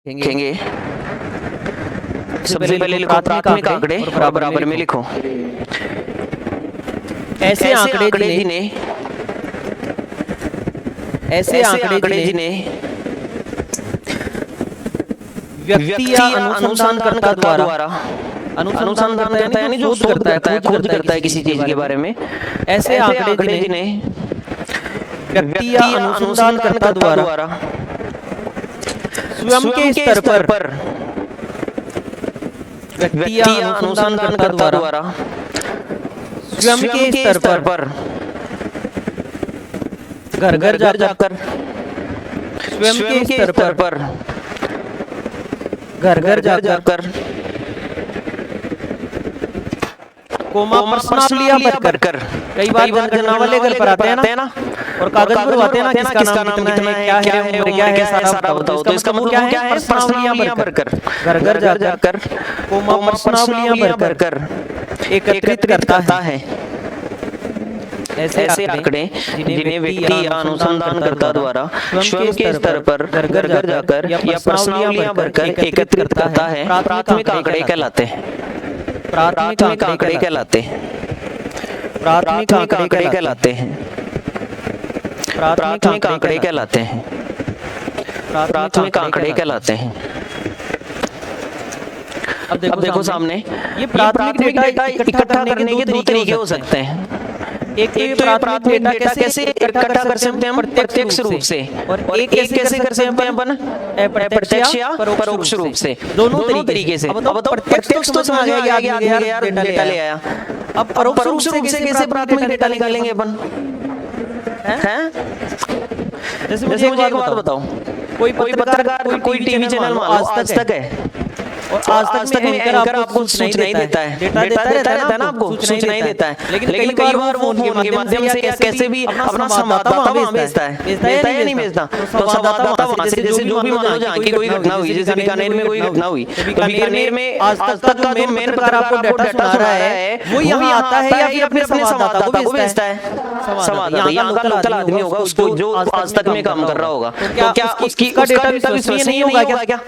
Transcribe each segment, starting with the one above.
लिखेंगे। सबसे पहले लिखो प्राथमिक आंकड़े और बराबर में लिखो ऐसे आंकड़े जिन्हें व्यक्ति या अनुसंधानकर्ता द्वारा अनुसंधानकर्ता यानी जो शोध करता है किसी चीज के बारे में, ऐसे आंकड़े जिन्हें व्यक्ति या अनुसंधानकर्ता द्वारा स्वयं के स्तर पर व्यक्ति या अनुसंधानकर्ता द्वारा स्वयं के स्तर पर घर घर जाकर स्वयं के स्तर पर घर घर जाकर कोमा प्रश्नावलियां भरकर, कई बार जनगणना वाले घर पर आते हैं ना और कागज भरवाते हैं ना किसका नाम कितना है, क्या है, उम्र क्या है, सारा बताओ। तो इसका मतलब क्या है? प्रश्नावलियां भरकर घर घर जाकर कोमा प्रश्नावलियां भरकर एकत्रित करता है ऐसे आंकड़े जिन्हें व्यक्ति या अनुसंधानकर्ता द्वारा स्वयं के स्तर पर घर घर जाकर या प्रश्नावलियां भरकर एकत्रित करता है, प्राथमिक आंकड़े कहलाते हैं। प्राथमिक आंकड़े कहलाते हैं। प्राथमिक आंकड़े कहलाते हैं। प्राथमिक आंकड़े कहलाते हैं। प्राथमिक आंकड़े कहलाते हैं। अब देखो सामने ये प्राथमिक डेटा इकट्ठा करने के दो तरीके हो सकते हैं। एक तो प्राथमिक डेटा कैसे इकट्ठा कर सकते हैं हम प्रत्यक्ष रूप से, और एक कैसे कर सकते हैं अपन अप्रत्यक्ष या परोक्ष रूप से। दोनों तरीके से। अब बताओ प्रत्यक्ष तो समझ में आ गया यार डेटा ले आया, अब परोक्ष रूप से कैसे प्राथमिक डेटा निकालेंगे अपन? हैं? जैसे मुझे एक बात बताओ, कोई पत्रकार कोई टीवी चैनल आज तक है और आज तक में एंकर आपको सूचना ही देता है, डेटा देता है ना आपको, सूचना ही देता है, लेकिन कई बार वो फोन के माध्यम से या कैसे भी अपना संवाददाता वहां भेजता है या नहीं भेजता। तो संवाददाता वहां से जैसे जो भी मान लो जहाँ की कोई घटना हुई, जैसे बीकानेर में कोई घटना हुई, तो बीकानेर में आज तक का जो मेन पत्रकार आपको डेटा सुना रहा है वो यहाँ आता है या फिर अपने संवाददाता को भेजता है। संवाददाता यहाँ का लोकल आदमी होगा, उसको जो आज तक में काम कर रहा होगा, तो क्या उसका डेटा विश्वसनीय नहीं होगा क्या?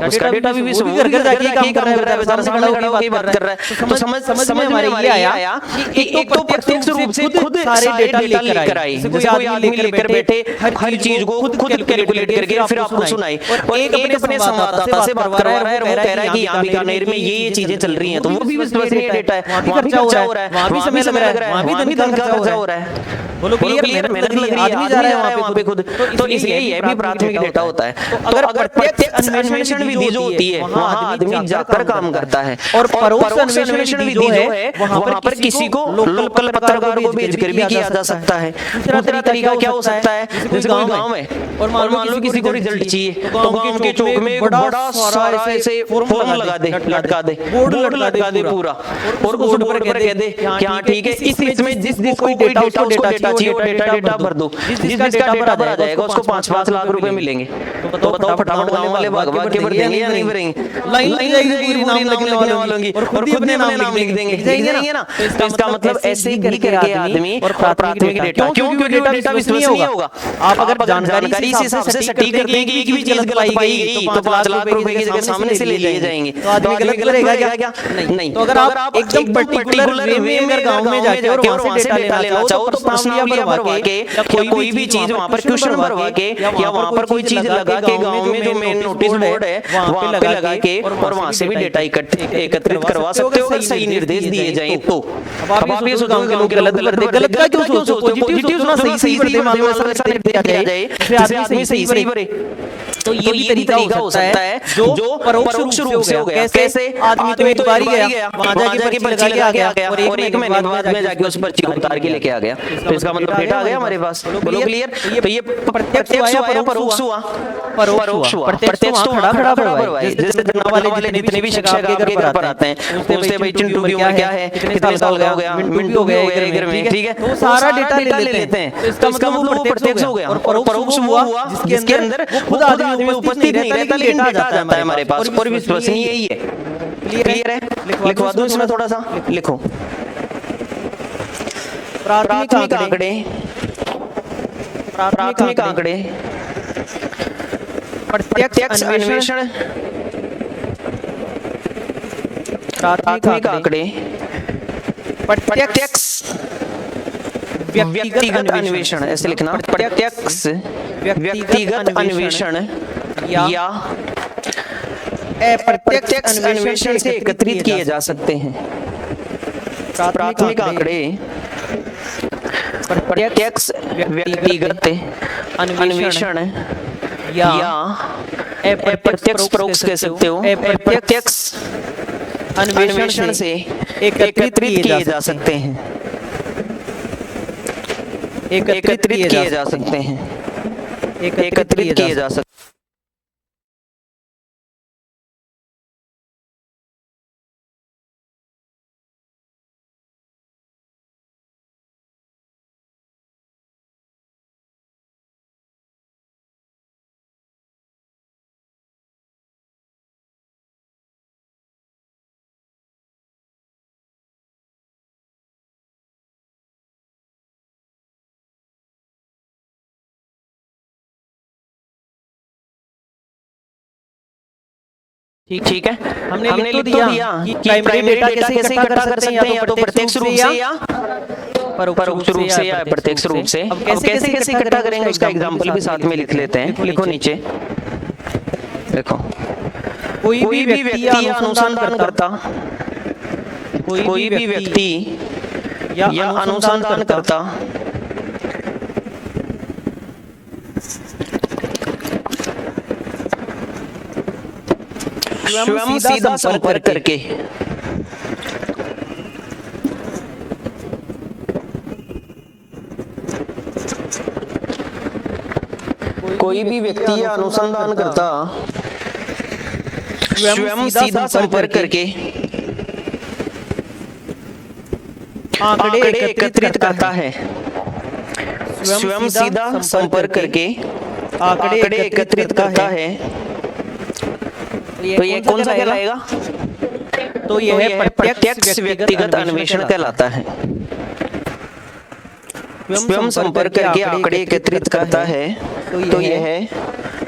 उसका डेटा भी विश्वसनीय काम कर रहा है, बेचारा से खड़ा होकर बात कर रहा है। तो समझ में हमारे ये आया कि एक तो प्रत्यक्ष रूप से खुद सारे डेटा लेकर आई, जैसे कोई आदमी लेकर बैठे हर चीज को खुद कैलकुलेट करके फिर आपको सुनाई, और एक अपने संवाददाता से बात करवा रहा है, वो कह रहा है कि यहाँ बीकानेर में ये चीजें चल रही हैं, तो वो भी विश्वसनीय डेटा है। वहाँ भी खर्चा हो रहा है, वहाँ भी समय लग रहा है, वहाँ भी धन का खर्चा हो रहा है। बोलो क्लियर, मेहनत लग रही है, आदमी जा रहा है वहाँ पे खुद, तो इसलिए ये भी प्राथमिक डेटा होता है। तो अगर प्रत्यक्ष अन्वेषण विधि जो होती है वहाँ आदमी जाकर काम करता है, और परोक्ष अन्वेषण विधि जो है वहाँ पर किसी को लोकल पत्रकार को भेजकर भी किया जा सकता है। दूसरा तरीका क्या हो सकता है, जैसे कोई गांव है और मान लो किसी को रिजल्ट चाहिए, तो गांव के चौक में एक बड़ा सारा ऐसे फॉर्म लगा दे, लटका दे, बोर्ड लटका दे पूरा, और बोर्ड पर कह दे कि हाँ ठीक है, इसमें जिसको डेटा चाहिए वो डेटा भर दो, जिसका डेटा बराबर आ जाएगा उसको 5-5 लाख रुपए मिलेंगे। तो बताओ फटाफट गांव वाले भाग के भर देंगे या नहीं भरेंगे? लाइन लग जाएगी पूरी नाम लिखने वालों की, और खुद ही अपने नाम लिख देंगे ना। तो इसका मतलब ऐसे ही करके आदमी और प्राथमिक डेटा, क्योंकि डेटा विश्वसनीय होगा। आप अगर जानकारी से सबसे सटीक कर देंगे कि एक भी चीज गलत पाई गई तो 5 लाख रुपए की जगह सामने से ले लिए जाएंगे, तो आदमी गलत करेगा क्या? नहीं। तो अगर आप एकदम पर्टिकुलर वे में अगर गांव में जाके और वहां से डेटा लेना चाहो तो प्रश्नावलियां भरवा के या कोई भी चीज वहां पर क्वेश्चन भरवा के या वहां पर कोई चीज लगा के गांव में जो मेन नोटिस बोर्ड है वहां पे लगा के और वहां से भी डेटा एकत्रित करवा सकते हो अगर सही निर्देश दिए जाएं तो। अब आप ये सोचो कि लोग गलत का क्यों सोचते हो? पॉजिटिव सुना सही भरते, मान लो ऐसा निर्देश आ जाए जैसे आदमी सही भरे, तो ये भी तरीका हो सकता है जो परोक्ष रूप से हो गया। कैसे? आदमी तो एक बार ही गया, वहां जाके पर्ची लगा के आ गया और एक महीने बाद में जाके उस पर्ची को उतार के लेके आ गया, तो इसका मतलब डेटा आ गया हमारे पास। बोलो क्लियर? तो ये प्रत्यक्ष हुआ या परोक्ष हुआ? परोक्ष हुआ। प्रत्यक्ष तो खड़ा हुआ है, जैसे जनगणना वाले जितने भी शिक्षक आपके घर पर आते हैं पूछते भाई चिंटू की उम्र क्या है, कितने साल का हो गया, मिंटू हो गया घर में, ठीक है, तो सारा डेटा ले लेते हैं। इसका मतलब वो प्रत्यक्ष हो गया। और परोक्ष हुआ जिसके अंदर खुद आदमी उपस्थित नहीं रहता, डेटा आ जाता है हमारे पास, और विश्वसनीय यही है। क्लियर है? लिखवा दूं इसमें थोड़ा सा, लिखो प्राथमिक आंकड़े प्रत्यक्ष अन्वेषण, प्राथमिक आंकड़े, प्रत्यक्ष व्यक्तिगत अन्वेषण, ऐसे लिखना, प्रत्यक्ष व्यक्तिगत अन्वेषण या अप्रत्यक्ष अन्वेषण से एकत्रित किए जा सकते हैं। प्राथमिक आंकड़े प्रत्यक्ष व्यक्तिगत अन्वेषण या अप्रत्यक्ष परोक्ष कह सकते हो, अप्रत्यक्ष अन्वेषण से एकत्रित किए जा सकते हैं, एकत्रित किए जा सकते हैं, एकत्रित किए जा सकते। ठीक है, हमने लिख तो दिया कि प्राइमरी डेटा कैसे इकट्ठा कर सकते हैं, या तो प्रत्यक्ष रूप से या परोक्ष रूप से या प्रत्यक्ष रूप से। अब कैसे कैसे इकट्ठा करेंगे उसका एग्जांपल भी साथ में लिख लेते हैं। लिखो नीचे, देखो, कोई भी व्यक्ति या अनुसंधानकर्ता, कोई भी व्यक्ति या अनुसंधानकर्ता स्वयं सीधा संपर्क करके कोई भी व्यक्ति या अनुसंधानकर्ता स्वयं सीधा संपर्क करके आंकड़े एकत्रित करता है, स्वयं सीधा संपर्क करके आंकड़े एकत्रित करता है, तो ये कौन सा कहलाएगा? तो यह प्रत्यक्ष व्यक्तिगत अन्वेषण कहलाता है। स्वयं संपर्क करके आंकड़े एकत्रित करता है, तो यह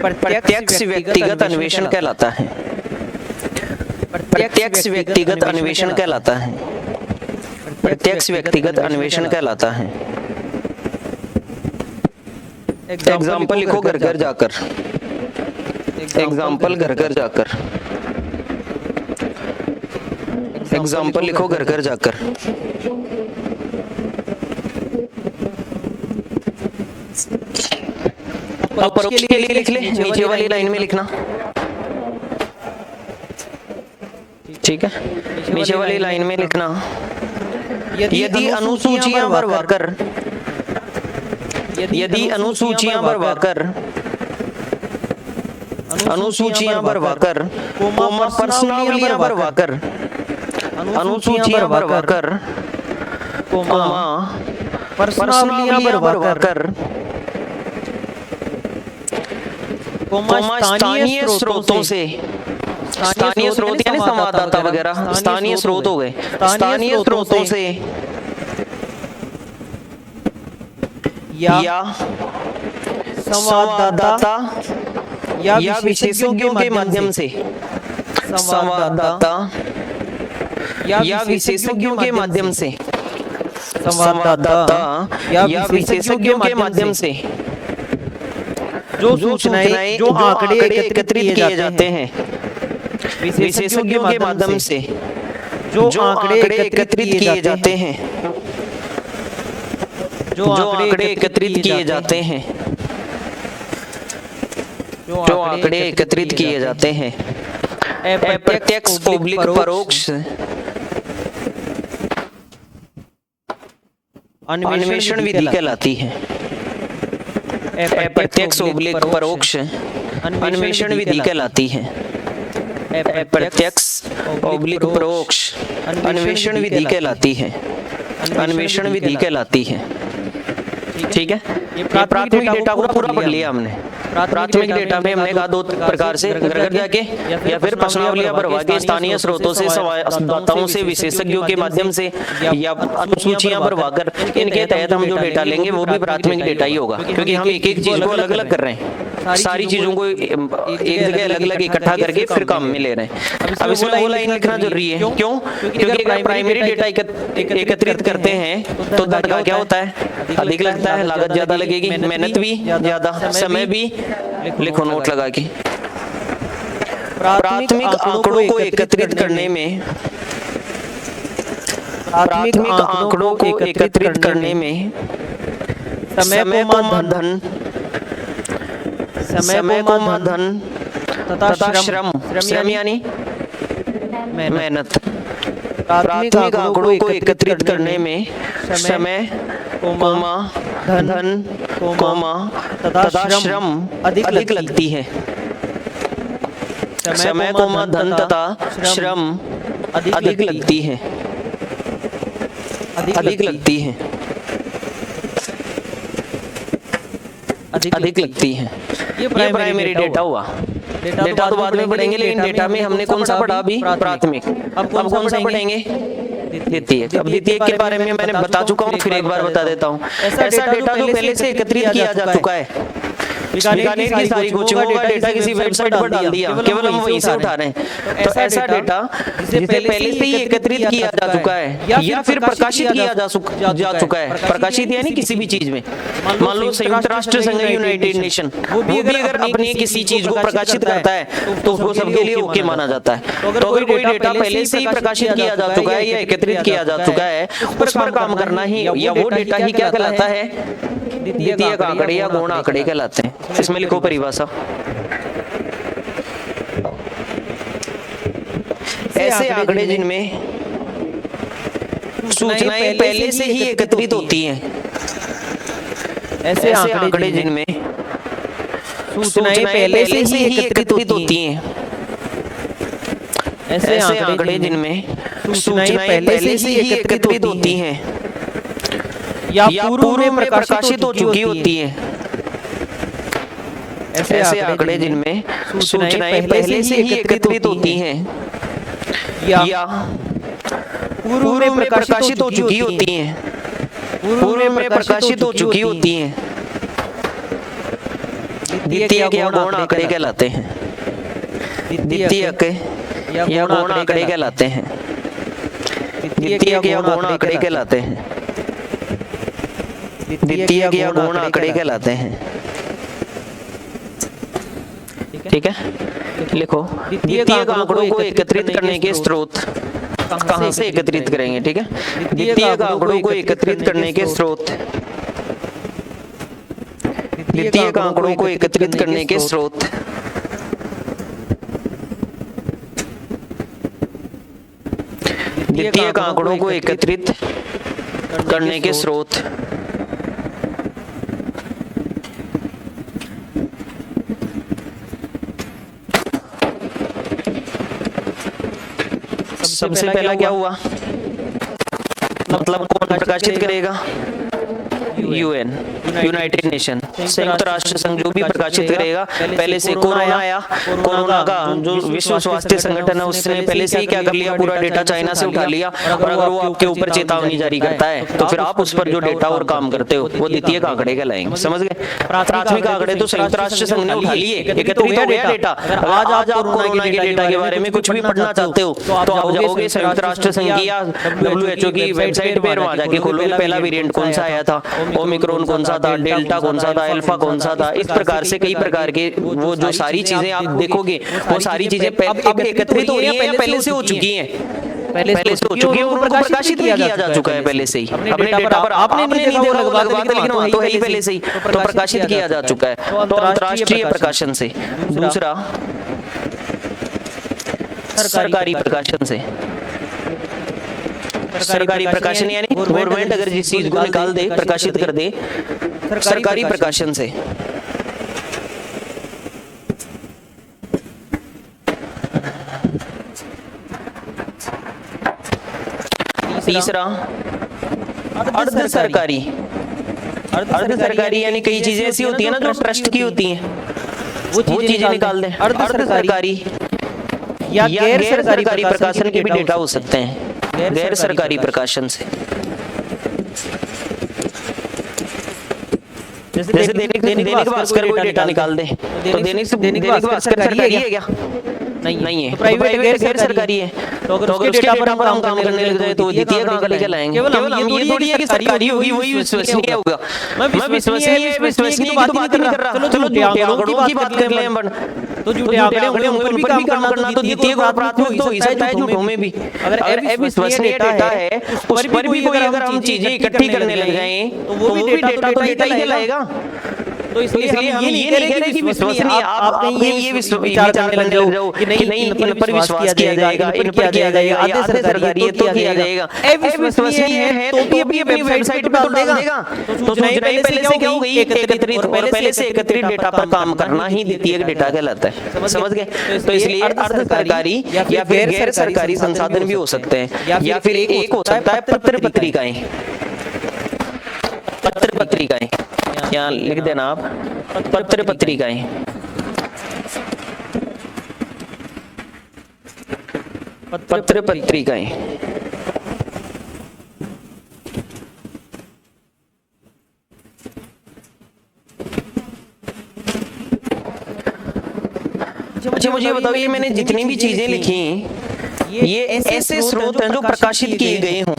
प्रत्यक्ष व्यक्तिगत अन्वेषण कहलाता है, प्रत्यक्ष व्यक्तिगत अन्वेषण कहलाता है, प्रत्यक्ष व्यक्तिगत अन्वेषण कहलाता है। एग्जाम्पल लिखो घर घर जाकर, एग्जाम्पल घर घर जाकर, एग्जाम्पल लिखो घर घर जाकर। परोक्ष के लिए लिख ले, नीचे वाली लाइन में लिखना, ठीक है, नीचे वाली लाइन में लिखना, यदि अनुसूचियां भरवाकर, यदि अनुसूचियां भरवाकर, अनुसूचियां भरवाकर, प्रश्नावलियां भरवाकर, अनुसूचियां भरवाकर, प्रश्नावलियां भरवाकर, स्थानीय स्रोतों से, स्थानीय स्रोत यानी संवाददाता वगैरह, स्थानीय स्रोत हो गए, स्थानीय स्रोतों से या संवाददाता या विशेषज्ञों के माध्यम से, संवाददाता या विशेषज्ञों के माध्यम से, संवाददाता या विशेषज्ञों के माध्यम से जो सूचनाएं, जो आंकड़े एकत्रित किए जाते हैं, विशेषज्ञों के माध्यम से जो आंकड़े एकत्रित किए जाते हैं, जो आंकड़े एकत्रित किए जाते हैं, जो आंकड़े एकत्रित किए जाते हैं, अप्रत्यक्ष परोक्ष अन्वेषण विधि कहलाती है। अप्रत्यक्ष परोक्ष अन्वेषण विधि कहलाती है। अप्रत्यक्ष परोक्ष अन्वेषण विधि कहलाती है, अन्वेषण विधि कहलाती है। ठीक है, ये प्राथमिक डेटा को पूरा पढ़ लिया हमने। प्राथमिक डेटा में हमने कहा दो प्रकार से, घर घर जाके या फिर प्रश्नावलियां भरवा के, स्थानीय स्रोतों से, संवाददाताओं से, विशेषज्ञों के माध्यम से या अनुसूचियां भरवाकर, इनके तहत हम जो डेटा लेंगे वो भी प्राथमिक डेटा ही होगा, क्योंकि हम एक एक चीज को अलग अलग कर रहे हैं। सारी चीजों को एक जगह अलग अलग इकट्ठा करके फिर काम में ले रहे हैं। अब इसमें वो लाइन लिखना जरूरी है, क्यों? क्योंकि अगर प्राइमरी डेटा एकत्रित करते हैं तो धन का क्या होता है? अधिक लगता है, लागत ज्यादा लगेगी, मेहनत भी ज्यादा, समय भी। लिखो नोट लगा के। प्राथमिक आंकड़ों को एकत्रित करने में समय को धन तथा श्रम यानी मेहनत। प्राथमिक आंकड़ों को एकत्रित करने में समय धन तथा श्रम अधिक लगती है। समय धन तथा श्रम अधिक लगती है। अधिक लगती है। ये प्राइमरी डेटा हुआ। डेटा तो बाद में पढ़ेंगे, लेकिन डेटा में हमने कौन सा पढ़ा अभी? प्राथमिक। अब कौन सा पढ़ेंगे? द्वितीयक। अब द्वितीयक के बारे में मैंने बता चुका हूँ, फिर एक बार बता देता हूँ। ऐसा डेटा जो पहले से एकत्रित किया जा चुका है। बीकानेर की सारी कोचिंगों का डेटा किसी वेबसाइट पर डाल दिया, केवल हम वहीं से उठा रहे हैं। तो ऐसा डेटा जिसे पहले से ही एकत्रित किया जा चुका है या फिर प्रकाशित किया जा चुका है। प्रकाशित यानी किसी भी चीज में, मान लो संयुक्त राष्ट्र संघ, यूनाइटेड नेशन, वो भी अगर अपनी किसी चीज को प्रकाशित करता है तो वो सबके लिए ओके माना जाता है। तो अगर कोई डेटा पहले से ही प्रकाशित किया जा चुका है या एकत्रित किया जा चुका है, उस पर काम करना ही, या वो डेटा ही क्या कहलाता है? द्वितीयक आंकड़े या गौण आंकड़े कहलाते हैं। इसमें लिखो परिभाषा। ऐसे आंकड़े जिनमें सूचनाएं पहले से ही एकत्रित होती हैं। ऐसे आंकड़े जिनमें सूचनाएं पहले से ही एकत्रित होती हैं। ऐसे आंकड़े जिनमें सूचनाएं पहले से ही एकत्रित होती हैं या पूर्व में प्रकाशित हो चुकी होती है। ऐसे आंकड़े जिनमें सूचनाएं पहले से ही एकत्रित होती हैं या पूर्व में प्रकाशित हो चुकी होती हैं। द्वितीयक या गौण आंकड़े कहलाते हैं। द्वितीयक या गौण आंकड़े कहलाते हैं। द्वितीयक या गौण आंकड़े कहलाते हैं। द्वितीयक या गौण आंकड़े कहलाते हैं। ठीक है, लिखो। द्वितीयक आंकड़ों को एकत्रित करने के स्रोत कहां से एकत्रित करेंगे? ठीक है, द्वितीयक आंकड़ों को एकत्रित करने के स्रोत, द्वितीयक आंकड़ों को एकत्रित करने के स्रोत द्वितीयक आंकड़ों को एकत्रित करने के स्रोत सबसे पहला क्या हुआ? मतलब कौन प्रकाशित करेगा? यूएन, यूनाइटेड नेशन, संयुक्त राष्ट्र संघ जो भी प्रकाशित करेगा। पहले से कोरोना आया, कोरोना का जो विश्व स्वास्थ्य संगठन है उसने पहले से ही क्या कर लिया? पूरा डेटा चाइना से उठा लिया। और अगर वो आपके ऊपर चेतावनी जारी करता है तो फिर आप उस पर जो डेटा और काम करते हो वो द्वितीयक आंकड़े कहलाएंगे। समझ गए? प्राथमिक आंकड़े तो संयुक्त राष्ट्र संघ ने उठा लिए, एकत्रित हो गया डेटा। आज आप कोरोना के डेटा के बारे में कुछ भी पढ़ना चाहते हो तो आप जाओगे संयुक्त राष्ट्र संघ की या WHO की वेबसाइट पर, वहां जाके खोलोगे पहला वेरिएंट कौन सा आया था, ओमिक्रॉन कौन सा था, डेल्टा कौन सा था, अल्फा कौन सा था। इस प्रकार से कई प्रकार के वो जो सारी चीजें आप देखोगे वो सारी चीजें अब एकत्रित हो रही हैं या पहले से हो चुकी हैं? पहले से हो चुकी है, उनको प्रकाशित किया जा चुका है पहले से ही। अपने डेटा पर आपने नहीं देखा लेकिन वहां तो है ही पहले से ही, तो प्रकाशित किया जा चुका है। तो अंतर्राष्ट्रीय प्रकाशन से। दूसरा सरकारी प्रकाशन से। सरकारी प्रकाशन यानी गवर्नमेंट अगर जिस चीज को निकाल दे, प्रकाशित कर दे, सरकारी प्रकाशन से। तीसरा अर्ध सरकारी। अर्ध सरकारी यानी कई चीजें ऐसी होती है ना जो ट्रस्ट की होती हैं, वो चीजें निकाल दें। अर्ध सरकारी या गैर सरकारी प्रकाशन के भी डेटा हो सकते हैं। गैर सरकारी प्रकाशन से जैसे दैनिक भास्कर कोई डेटा निकाल दे तो दैनिक भास्कर सरकारी है क्या? नहीं है। तो प्राइवेट गैर सरकारी है। तो अगर उसके डेटा पर हम काम करने लग जाए तो द्वितीय कहां लेके लाएंगे? केवल हम ये थोड़ी है कि सरकारी होगी वही विश्वसनीय होगा। मैं विश्वसनीय की तो बात नहीं कर रहा। चलो झूठे आंकड़ों की बात कर लें हम। तो झूठे आंकड़े होंगे उन पर भी काम करना तो द्वितीय को प्राथमिक तो हो सकता है झूठों में भी। अगर अविश्वसनीय डेटा है उस पर भी कोई अगर हम चीजें इकट्ठी करने लग जाएं तो वो भी डेटा ही लाएगा। तो इसलिए हम ये नहीं कह रहे कि विश्वसनीय आप कहीं ये विचार करने लग जाओ कि नहीं इन पर विश्वास किया जाएगा, इन पर किया जाएगा, आधे सरकारी है तो किया जाएगा। अविश्वसनीय है तो भी अपनी वेबसाइट पे डाल देगा। तो सूचनाएं पहले से क्या हो गई एकत्रित और पहले से एकत्रित डेटा पर काम करना ही द्वितीय डेटा कहलाता है। समझ गए? तो इसलिए अर्ध सरकारी या फिर गैर सरकारी संसाधन भी हो सकते हैं या फिर एक हो सकता है पत्र पत्रिकाएं। पत्र पत्रिकाएं यहाँ लिख देना आप, पत्र पत्रिकाएं। पत्र पत्रिकाएं अच्छा मुझे बताओ ये मैंने जितनी भी चीजें लिखी ये ऐसे स्रोत हैं जो प्रकाशित किए गए हों।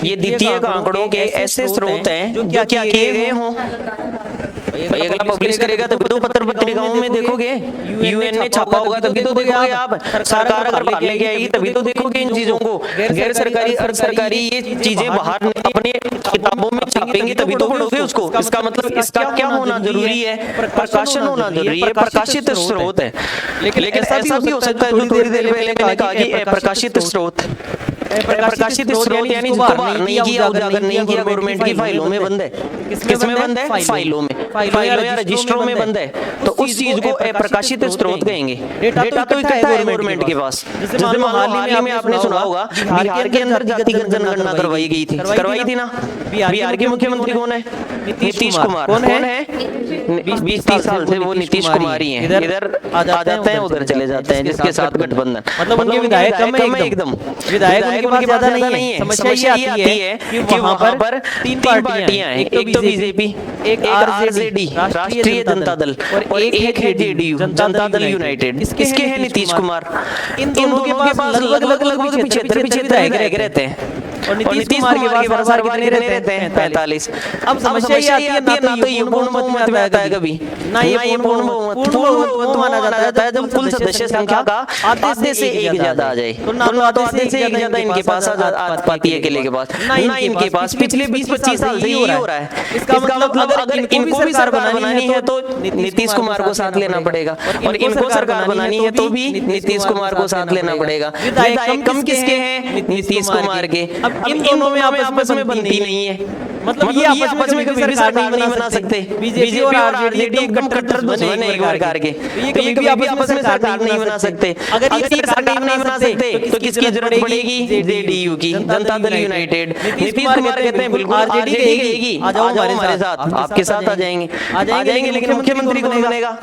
ये द्वितीय आंकड़ों के ऐसे स्रोत हैं जो क्या किए गए हों। अगला पब्लिश करेगा तभी तो पत्र पत्रिकाओं में देखोगे, यूएन ने छापा होगा तभी तो देखोगे आप, सरकार अगर बाहर लेके आएगी तभी तो देखोगे इन चीजों को। गैर सरकारी अर्ध सरकारी ये चीजें बाहर अपने किताबों में छापेंगे तभी तो पढ़ोगे उसको। इसका मतलब इसका क्या होना जरूरी है? प्रकाशन होना जरूरी है, प्रकाशित स्रोत है। लेकिन ऐसा भी हो सकता है जो थोड़ी देर पहले मैंने कहा कि प्रकाशित स्रोत प्रकाशित स्रोत यानी जिसको बाहर नहीं किया, उजागर नहीं किया, गवर्नमेंट की फाइलों में बंद है। किसमें बंद है? फाइलों में, फाइलों या रजिस्ट्रों में बंद है। तो उस चीज को अप्रकाशित स्रोत कहेंगे। डेटा तो इकट्ठा है गवर्नमेंट के पास। जैसे हाल ही में आपने सुना होगा बिहार के अंदर जातिगत जनगणना करवाई गई थी, करवाई थी ना। बिहार के मुख्यमंत्री कौन है? नीतीश कुमार। कौन है? 20-30 साल से वो नीतीश कुमार ही हैं। इधर आ जाते हैं उधर चले जाते हैं, जिसके साथ गठबंधन। मतलब उनके विधायक कम है एकदम, विधायक उनके पास ज्यादा नहीं है। समस्या ये आती है कि वहां पर तीन पार्टियां हैं, एक तो बीजेपी, एक आरजेडी राष्ट्रीय जनता दल और एक है जेडीयू जनता दल यूनाइटेड। इसके हैं नीतीश कुमार। इन दोनों के पास लगभग 75 विधायक रहते हैं और नीतीश कुमार के पास हर बार रहते हैं 45। अब समस्या ये आती है ना तो ये पूर्ण बहुमत में आता है कभी, ना ये पूर्ण बहुमत माना जाता है जब कुल सदस्य संख्या का आधे से एक ज्यादा आ जाए। तो ना तो आधे से एक ज्यादा इनके पास आ पाती है अकेले के पास, ना इनके पास। पिछले 20-25 साल से यही हो रहा है। इसका मतलब अगर इनको भी सरकार बनानी है तो नीतीश कुमार को साथ लेना पड़ेगा और इनको सरकार बनानी है तो भी नीतीश कुमार को साथ लेना पड़ेगा। विधायक कम किसके हैं? नीतीश कुमार के। अब इन दोनों में आपस में बनती नहीं है। मतलब ये आपस में कभी सरकार नहीं बना सकते। बीजेपी और आरजेडी एकदम कट्टर दुश्मन है एक प्रकार के, तो ये कभी आपस में सरकार नहीं बना सकते। अगर ये सरकार नहीं बना सकते तो किसकी जरूरत पड़ेगी? जेडीयू की, जनता दल यूनाइटेड। नीतीश कुमार कहते हैं बिल्कुल आरजेडी कहेगी आ जाओ हमारे साथ, आपके साथ आ जाएंगे। लेकिन मुख्यमंत्री कौन बनेगा?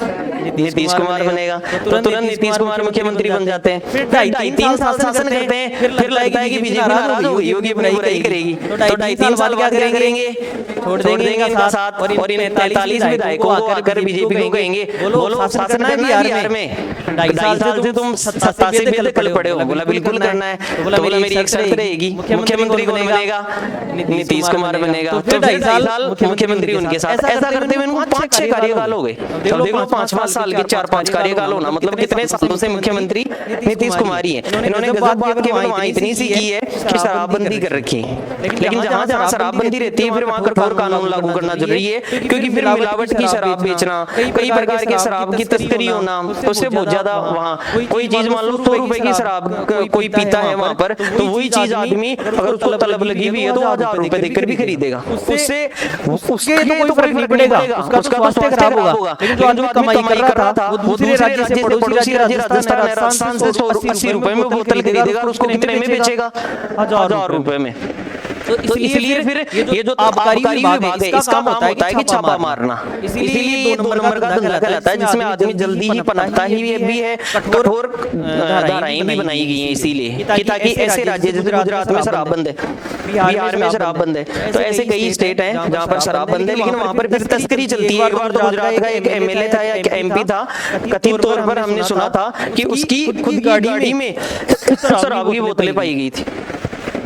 नीतीश कुमार बनेगा। तो तुरंत नीतीश कुमार मुख्यमंत्री बन जाते हैं। फिर 2.5-3 साल शासन करते हैं, फिर लगता है कि बीजेपी नाराज होगी, योगी बुराई करेगी। तो 2.5-3 साल क्या करेंगे? छोड़ देंगे साथ और इन 43 विधायकों को आकर बीजेपी को कहेंगे बोलो शासन है बिहार में, 2.5 साल से तुम 87 पे कल पड़े हो। बोला बिल्कुल करना है। तो बोला मेरी एक शर्त रहेगी, मुख्यमंत्री कौन बनेगा? नीतीश कुमार बनेगा। तो 2.5 साल मुख्यमंत्री उनके साथ। ऐसा करते हुए उनको 5-6 कार्यकाल हो गए। देख लो 5-5 साल के 4-5 कार्यकाल होना मतलब कितने सालों से मुख्यमंत्री नीतीश कुमार ही है। इन्होंने गजब बात केवल वहां इतनी सी की है कि शराबबंदी कर रखी है। लेकिन जहां जहां शराबबंदी रहती है फिर वहां कठोर कानून लागू करना जरूरी है, क्योंकि फिर मिलावट की शराब बेचना, कई प्रकार के शराब की तस्करी होना, उससे बहुत ज्यादा वहाँ कोई चीज मान लो 100 रुपए की शराब कोई पीता है वहां पर, तो वही चीज आदमी अगर उसको तलब लगी हुई है तो 1000 रुपए देकर भी खरीदेगा। उससे उसके तो कोई फर्क नहीं पड़ेगा, उसका तो स्वास्थ्य खराब होगा। लेकिन जो आदमी कमाई कर रहा था वो दूसरे राज्य से पड़ोसी राज्य राजस्थान से 80 रुपए में बोतल खरीदेगा और उसको कितने में बेचेगा? 1000 रुपए में। तो इसलिए फिर ये जो आबकारी विभाग है इसका काम होता है कि छापा मारना, इसीलिए 2 नंबर का धंधा कहलाता है, जिसमें आदमी जल्दी ही पनपता ही भी है, कठोर धाराएं भी बनाई गई हैं इसीलिए कि ताकि ऐसे राज्य जैसे गुजरात में शराब बंद है, बिहार में शराब बंद है, तो ऐसे कई स्टेट हैं जहाँ पर शराब बंद है, लेकिन वहाँ पर फिर तस्करी चलती है। एक बार तो गुजरात का एक एमएलए था या एक एमपी था, कथित तौर पर हमने सुना था कि उसकी खुद गाड़ी में शराब की बोतलें पाई गई थी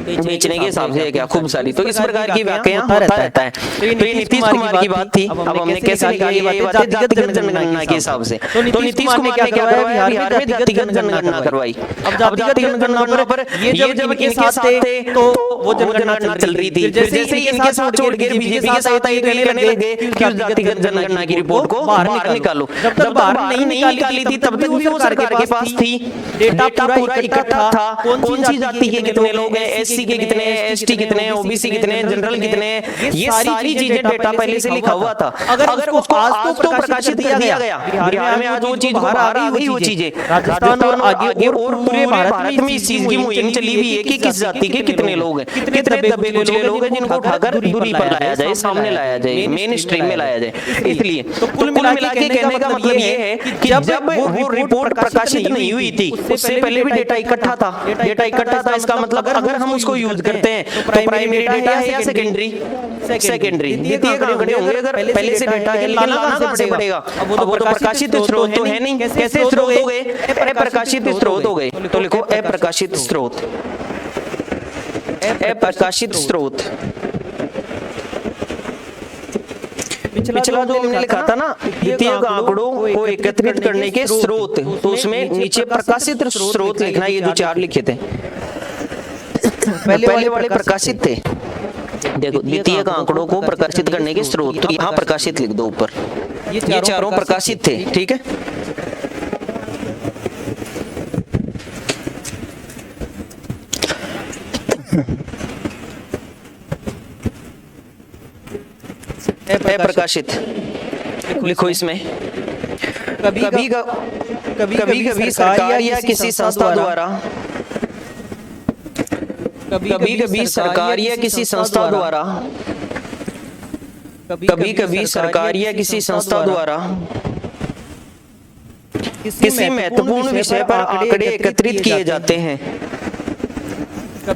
बेचने के हिसाब से, क्या खूब सारी। तो इस प्रकार की वाकया होता रहता है। तो ये नीतीश कुमार की बात थी। अब हमने कैसे निकाली ये बातें जातिगत जनगणना के हिसाब से। तो नीतीश कुमार ने क्या करवाया, बिहार में जातिगत जनगणना करवाई। अब जातिगत जनगणना पर ये जब इनके साथ थे तो वो जनगणना चल रही थी, जैसे ही इनके साथ छोड़ के बीजेपी के साथ ये कहने लगे कि उस जातिगत जनगणना की रिपोर्ट को बाहर निकालो। जब तक बाहर नहीं निकाली थी तब तक भी वो सरकार के पास थी, डेटा पूरा इकट्ठा था, कौन सी जाति के कितने लोग हैं, एससी के कितने, एसटी कितने, ओबीसी कितने, जनरल कितने, ये सारी चीजें डेटा पहले से लिखा हुआ था। अगर उसको आज तो प्रकाशित कर दिया गया, बिहार में आज वो चीज बाहर आ गई, वो चीजें राजस्थान और आगे और पूरे भारत में इस चीज की मुहिम चली हुई है कि किस जाति के कितने लोग हैं, कितने दबे कुचले लोग हैं जिनको उठाकर दूरी पर लाया जाए, सामने लाया जाए, मेन स्ट्रीम में लाया जाए। इसलिए तो कुल मिला के कहने का मतलब ये है कि जब वो रिपोर्ट प्रकाशित नहीं हुई थी उससे पहले भी डेटा इकट्ठा था, डेटा इकट्ठा था। इसका मतलब अगर हम उसको यूज करते हैं तो प्राइमरी डेटा है या सेकेंडरी, द्वितीय आंकड़े होंगे। अगर पहले से डेटा है लाना कहां से पड़ेगा, अब वो तो प्रकाशित स्रोत तो है नहीं, कैसे स्रोत हो गए, अप्रकाशित स्रोत हो गए। तो लिखो अप्रकाशित स्रोत, अप्रकाशित स्रोत। पिछला जो हमने लिखा था ना द्वितीय आंकड़ों को एकत्रित करने के स्रोत, तो उसमें नीचे प्रकाशित स्रोत लिखना, ये जो 4 लिखे थे पहले वाले प्रकाशित थे। देखो द्वितीय आंकड़ों को प्रकाशित करने के स्रोत, तो यहाँ प्रकाशित लिख दो ऊपर, ये चारों प्रकाशित थे, ठीक है। अप्रकाशित लिखो इसमें। कभी सरकार या किसी संस्था द्वारा, कभी सरकार या किसी संस्था द्वारा, कभी सरकार या किसी संस्था द्वारा किसी महत्वपूर्ण विषय पर आंकड़े एकत्रित किए जाते हैं।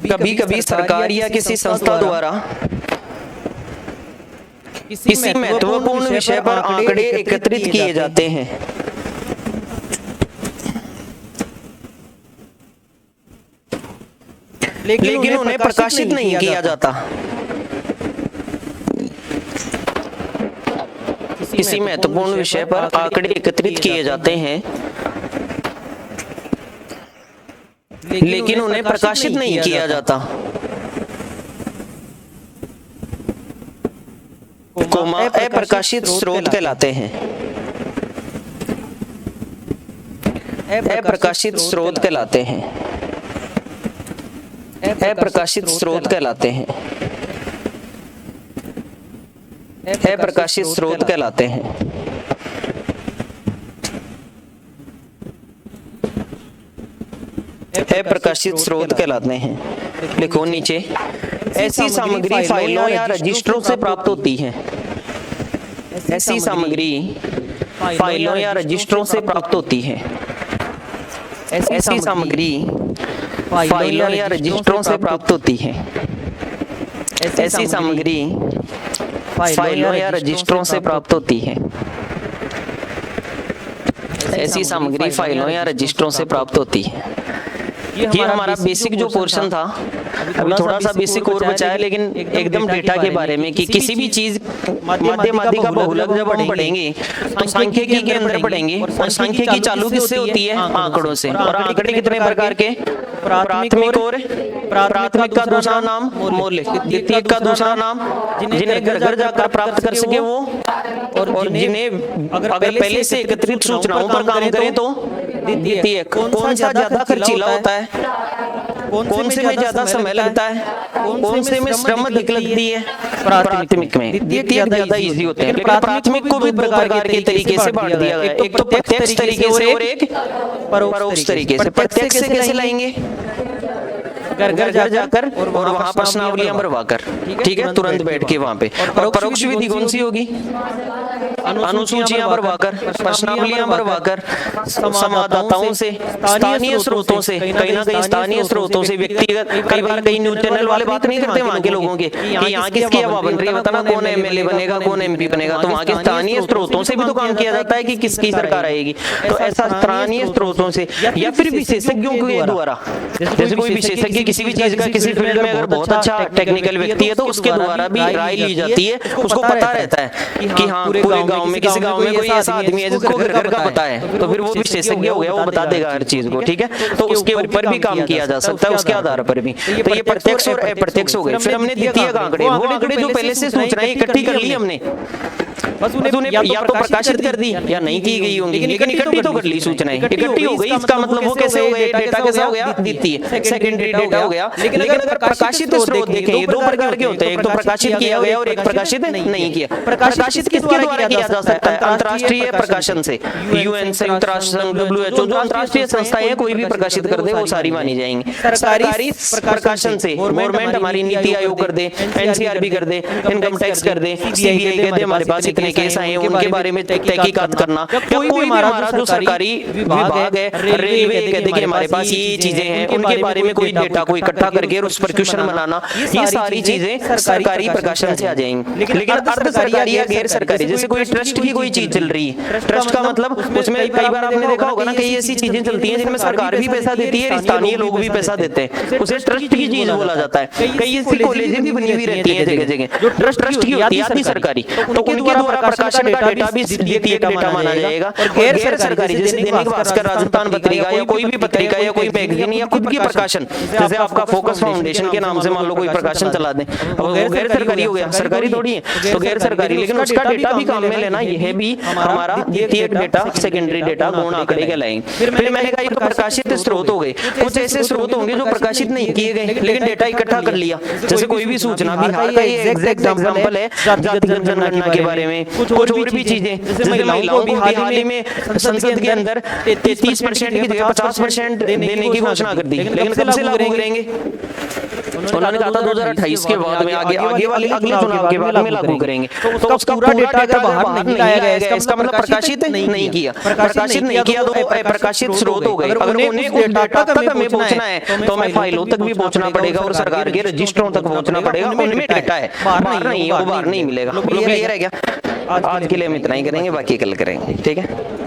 कभी सरकार या किसी संस्था द्वारा किसी महत्वपूर्ण विषय पर आंकड़े एकत्रित किए जाते हैं। लेकिन उन्हें प्रकाशित नहीं किया जाता। किसी महत्वपूर्ण विषय पर आंकड़े एकत्रित किए जाते हैं, लेकिन उन्हें प्रकाशित नहीं किया जाता। अप्रकाशित स्रोत कहलाते हैं। अप्रकाशित स्रोत कहलाते हैं। अप्रकाशित स्रोत कहलाते हैं। अप्रकाशित स्रोत कहलाते हैं। अप्रकाशित स्रोत कहलाते हैं। लिखो नीचे, ऐसी सामग्री फाइलों या रजिस्ट्रों से प्राप्त होती है। ऐसी सामग्री फाइलों या रजिस्ट्रों से प्राप्त होती है। ऐसी सामग्री फाइलों या रजिस्ट्रों से प्राप्त होती है। ऐसी सामग्री फाइलों या रजिस्ट्रों से प्राप्त होती है। ऐसी सामग्री फाइलों या रजिस्ट्रों से प्राप्त होती है। ये हमारा बेसिक जो पोर्शन था, अभी थोड़ा सा बेसिक और बचा है, लेकिन एकदम डेटा के बारे में कि किसी भी चीज माध्यमादि का बहुलक जब हम पढ़ेंगे तो सांख्यिकी के अंदर पढ़ेंगे। और सांख्यिकी चालू किससे होती है? आंकड़ों से। और आंकड़े कितने प्रकार के? प्राथमिक और प्राथमिक का दूसरा नाम मौलिक, द्वितीयक का दूसरा नाम जिन्हें घर घर जाकर प्राप्त कर सके वो, और जिन्हें अगर पहले से एकत्रित सूचनाओं पर काम करें तो द्वितीयक। कौन सा ज्यादा खर्चीला होता है? कौन से में ज्यादा समय लगता है? कौन से में श्रम अधिक लगती है? प्राथमिक में। द्वितीयक ज्यादा इजी होते हैं। लेकिन प्राथमिक को भी दो प्रकार के तरीके से बांट दिया गया है, एक तो प्रत्यक्ष तरीके से और एक परोक्ष तरीके से। प्रत्यक्ष से कैसे लाएंगे? घर घर जाकर और वहाँ प्रश्नावलियां भरवा कर, ठीक है, तुरंत बैठ के वहाँ पे। और परोक्ष विधि कौन सी होगी? अनुसूचियां भरवाकर, प्रश्नावलियां भरवाकर, संवाददाताओं से, स्थानीय स्रोतों से, कहीं ना कहीं स्थानीय स्रोतों से, व्यक्तिगत, कई बार कई न्यूज चैनल वाले बात नहीं करते वहाँ के लोगों के कि यहाँ किसकी हवा बन रही है, बताना कौन एमएलए बनेगा, कौन एमपी बनेगा, तो वहाँ के स्थानीय स्रोतों से भी तो काम किया जाता है कि किसकी सरकार आएगी। तो ऐसा स्थानीय स्रोतों से या फिर विशेषज्ञों के द्वारा, जैसे कोई विशेषज्ञ किसी भी चीज का किसी फील्ड में अगर बहुत अच्छा टेक्निकल व्यक्ति है तो उसके द्वारा भी राय ली जाती है, उसको पता रहता है कि हाँ पूरे गांव में किसी गांव में कोई ऐसा आदमी है जिसको घर घर का पता है, तो फिर वो विशेषज्ञ हो गया, वो बता देगा हर चीज को, ठीक है। तो उसके ऊपर भी काम किया जा सकता है, उसके आधार पर भी। तो ये प्रत्यक्ष और अप्रत्यक्ष हो गए। फिर हमने द्वितीयक आंकड़े, वो आंकड़े जो पहले से सूचनाएं इकट्ठी कर ली हमने, बस उन्हें या तो प्रकाशित कर दी या नहीं की गई होंगी, लेकिन इकट्ठी तो कर ली सूचनाएं, इकट्ठी हो गई। इसका मतलब वो कैसे हो गए, डेटा कैसे हो गया, द्वितीय सेकेंडरी डेटा हो गया। लेकिन अगर प्रकाशित स्रोत देखें, ये दो प्रकार के होते हैं, एक तो प्रकाशित किया गया और एक प्रकाशित नहीं किया। प्रकाशित किसके द्वारा किया जा सकता है? अंतर्राष्ट्रीय प्रकाशन से, यूएन, संयुक्त राष्ट्र संघ, WHO, जो अंतर्राष्ट्रीय संस्थाएं हैं, कोई भी प्रकाशित कर दे वो सारी मानी जाएंगी। सरकारी प्रकाशन से गवर्नमेंट हमारी नीति आयोग कर दे, एनसीआरबी कर दे, इनकम टैक्स कर दे, सीबीआई कह दे हमारे पास इतने केस आए हैं, उनके बारे में तहकीकात करना, या कोई भी हमारा जो सरकारी विभाग है, रेलवे कहते कि हमारे पास ये चीजें हैं, उनके बारे में कोई डेटा को इकट्ठा करके उस पर क्वेश्चन बनाना, ये सारी चीजें सरकारी प्रकाशन से आ जाएंगी। लेकिन अर्ध सरकारी या गैर सरकारी, जैसे कोई ट्रस्ट की कोई चीज चल रही है, ट्रस्ट का मतलब उसमें कई बार आपने देखा होगा ना, कई ऐसी चीजें चलती हैं जिनमें सरकार भी पैसा देती है, स्थानीय लोग भी पैसा देते हैं, उसे ट्रस्ट की चीज बोला जाता है। कई ऐसी कॉलेजें भी बनी हुई रहती हैं जगह जगह, जो ट्रस्ट की होती है, आधी सरकारी, तो उनके द्वारा प्रकाशन का डेटा भी द्वितीयक डेटा माना जाएगा। और गैर सरकारी जैसे दैनिक भास्कर, राजस्थान पत्रिका या कोई भी पत्रिका या कोई मैगजीन या खुद की प्रकाशन, जैसे आपका फोकस फाउंडेशन के नाम से मान लो कोई प्रकाशन चला दें, अब वो गैर सरकारी हो गया, सरकारी थोड़ी है, तो गैर सरकारी, लेकिन उसका डेटा भी काम में लेना, यह भी हमारा द्वितीयक डेटा, सेकेंडरी डेटा, गौण आंकड़े कहलाएंगे। फिर मैंने कहा ये तो प्रकाशित स्रोत हो गए, कुछ ऐसे स्रोत होंगे जो प्रकाशित नहीं किए गए लेकिन डेटा इकट्ठा कर लिया, जैसे कोई भी सूचना, बिहार का ये एग्जांपल है जातिगत जनगणना के बारे में, कुछ और भी चीजें, जैसे महिलाओं को हाल ही में संसद के अंदर 33% की जगह 50% देने की घोषणा कर दी, लेकिन कब से लागू करेंगे? उन्होंने कहा था 2028 के बाद में, आगे वाले अगले चुनाव के बाद में लागू करेंगे। तो उसका पूरा डेटा बाहर नहीं लाया गया, इसका मतलब प्रकाशित नहीं किया, प्रकाशित नहीं किया तो प्रकाशित स्रोत हो गए। अगर उन्हें उस डाटा तक हमें पहुंचना है तो हमें फाइलों तक भी पहुंचना पड़ेगा और सरकार के रजिस्टरों तक पहुंचना पड़ेगा, उनमें डेटा है, बाहर नहीं है, वो बाहर नहीं मिलेगा। क्लियर है क्या? आज के लिए हम इतना ही करेंगे, बाकी कल करेंगे, ठीक है।